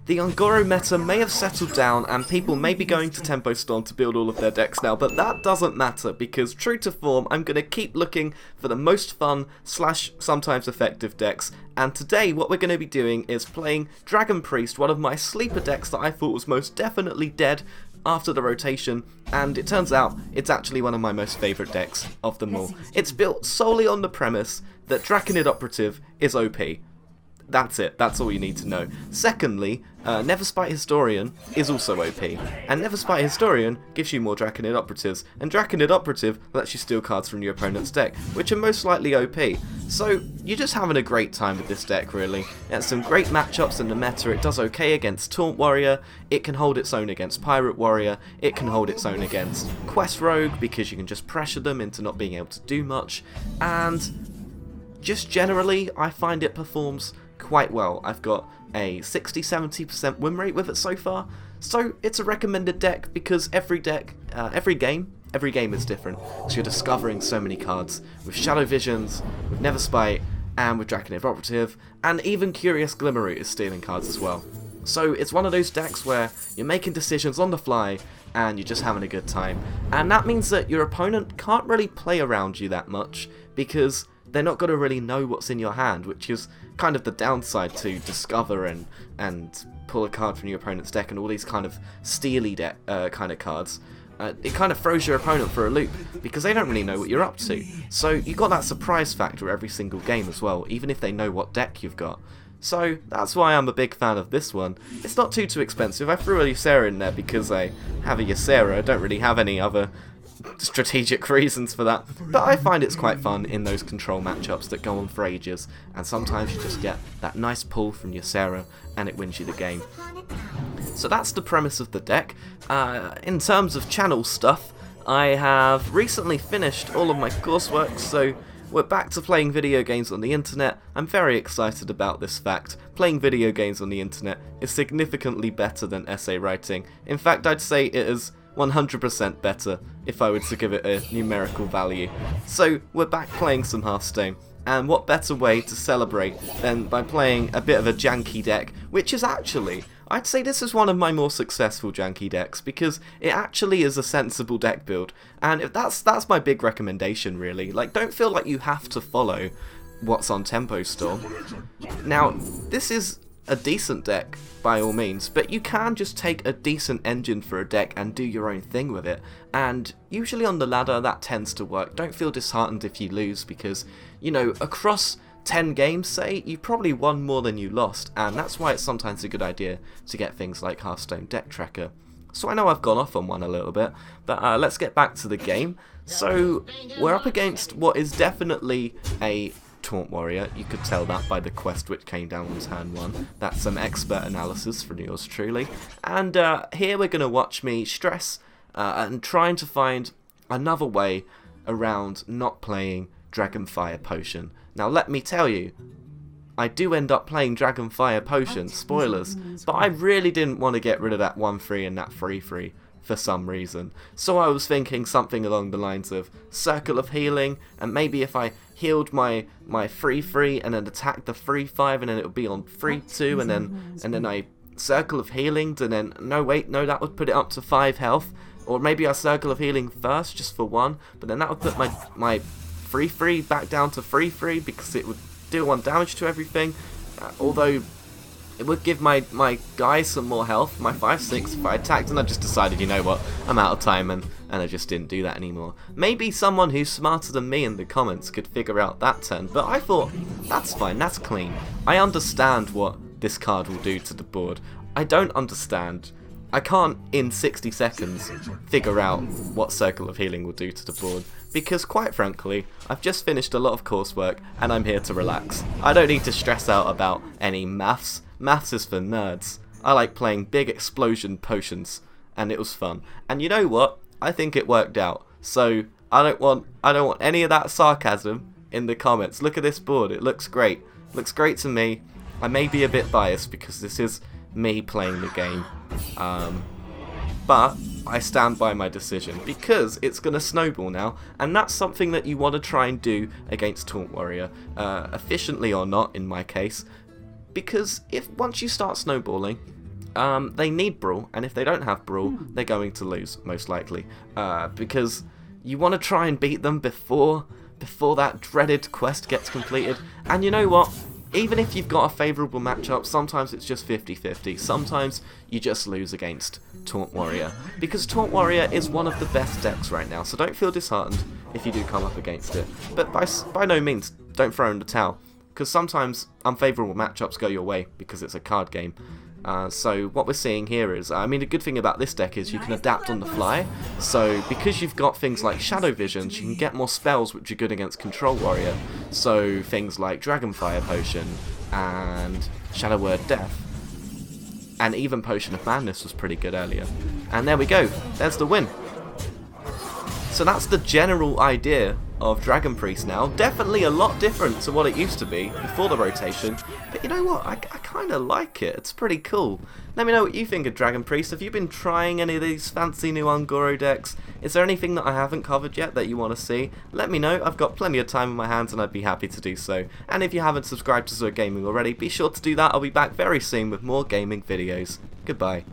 The Ungoro meta may have settled down and people may be going to Tempo Storm to build all of their decks now, but that doesn't matter because true to form, I'm going to keep looking for the most fun / sometimes effective decks, and today what we're going to be doing is playing Dragon Priest, one of my sleeper decks that I thought was most definitely dead after the rotation, and it turns out it's actually one of my most favourite decks of them all. It's built solely on the premise that Drakonid Operative is OP. That's it, that's all you need to know. Secondly, Neverspite Historian is also OP, and Neverspite Historian gives you more Drakonid Operatives, and Drakonid Operative lets you steal cards from your opponent's deck, which are most likely OP. So, you're just having a great time with this deck, really. It has some great matchups in the meta. It does okay against Taunt Warrior, it can hold its own against Pirate Warrior, it can hold its own against Quest Rogue, because you can just pressure them into not being able to do much, and just generally, I find it performs quite well. I've got a 60-70% win rate with it so far, so it's a recommended deck because every game is different, so you're discovering so many cards with Shadow Visions, with Neverspite, and with Drakonid Operative, and even Curious Glimmerroot is stealing cards as well. So it's one of those decks where you're making decisions on the fly and you're just having a good time, and that means that your opponent can't really play around you that much because they're not going to really know what's in your hand, which is kind of the downside to discover and pull a card from your opponent's deck and all these kind of steely kind of cards. It kind of throws your opponent for a loop because they don't really know what you're up to. So you've got that surprise factor every single game as well, even if they know what deck you've got. So that's why I'm a big fan of this one. It's not too expensive. I threw a Ysera in there because I have a Ysera. I don't really have any other strategic reasons for that, but I find it's quite fun in those control matchups that go on for ages, and sometimes you just get that nice pull from your Sarah and it wins you the game. So that's the premise of the deck. In terms of channel stuff, I have recently finished all of my coursework, so we're back to playing video games on the internet. I'm very excited about this fact. Playing video games on the internet is significantly better than essay writing. In fact, I'd say it is 100% better if I were to give it a numerical value. So we're back playing some Hearthstone, and what better way to celebrate than by playing a bit of a janky deck, which is actually, I'd say this is one of my more successful janky decks because it actually is a sensible deck build, and if that's my big recommendation really. Like, don't feel like you have to follow what's on Tempo Storm. Now, this is a decent deck by all means, but you can just take a decent engine for a deck and do your own thing with it, and usually on the ladder that tends to work. Don't feel disheartened if you lose because, you know, across 10 games say, you probably won more than you lost, and that's why it's sometimes a good idea to get things like Hearthstone Deck Tracker. So I know I've gone off on one a little bit, but let's get back to the game. So we're up against what is definitely a Taunt Warrior. You could tell that by the quest which came down on turn 1. That's some expert analysis from yours truly. And here we're going to watch me stress and trying to find another way around not playing Dragonfire Potion. Now let me tell you, I do end up playing Dragonfire Potion, spoilers, but I really didn't want to get rid of that 1-3 and that 3-3 for some reason. So I was thinking something along the lines of Circle of Healing, and maybe if I healed my 3-3 and then attacked the 3-5 and then it would be on 3-2 and then I Circle of Healing and then, no that would put it up to 5 health, or maybe I Circle of Healing first just for 1, but then that would put my 3-3 back down to 3-3 because it would deal 1 damage to everything, although it would give my guy some more health, my 5-6 if I attacked, and I just decided, you know what, I'm out of time, and I just didn't do that anymore. Maybe someone who's smarter than me in the comments could figure out that turn, but I thought, that's fine, that's clean. I understand what this card will do to the board. I don't understand. I can't, in 60 seconds, figure out what Circle of Healing will do to the board, because quite frankly, I've just finished a lot of coursework, and I'm here to relax. I don't need to stress out about any maths. Maths is for nerds. I like playing big explosion potions, and it was fun. And you know what? I think it worked out. So I don't want any of that sarcasm in the comments. Look at this board. It looks great. It looks great to me. I may be a bit biased because this is me playing the game. But I stand by my decision because it's going to snowball now, and that's something that you want to try and do against Taunt Warrior, efficiently or not in my case. because if once you start snowballing, they need Brawl, and if they don't have Brawl, they're going to lose, most likely. Because you want to try and beat them before that dreaded quest gets completed. And you know what? Even if you've got a favourable matchup, sometimes it's just 50-50. Sometimes you just lose against Taunt Warrior. Because Taunt Warrior is one of the best decks right now, so don't feel disheartened if you do come up against it. But by no means, don't throw in the towel. Because sometimes unfavourable matchups go your way because it's a card game. So what we're seeing here is, I mean, the good thing about this deck is you can adapt on the fly. So because you've got things like Shadow Visions, you can get more spells which are good against Control Warrior. So things like Dragonfire Potion and Shadow Word Death. And even Potion of Madness was pretty good earlier. And there we go, there's the win. So that's the general idea of Dragon Priest now. Definitely a lot different to what it used to be before the rotation, but you know what, I kind of like it. It's pretty cool. Let me know what you think of Dragon Priest. Have you been trying any of these fancy new Ungoro decks? Is there anything that I haven't covered yet that you want to see? Let me know. I've got plenty of time in my hands and I'd be happy to do so. And if you haven't subscribed to Zoid Gaming already, be sure to do that. I'll be back very soon with more gaming videos. Goodbye.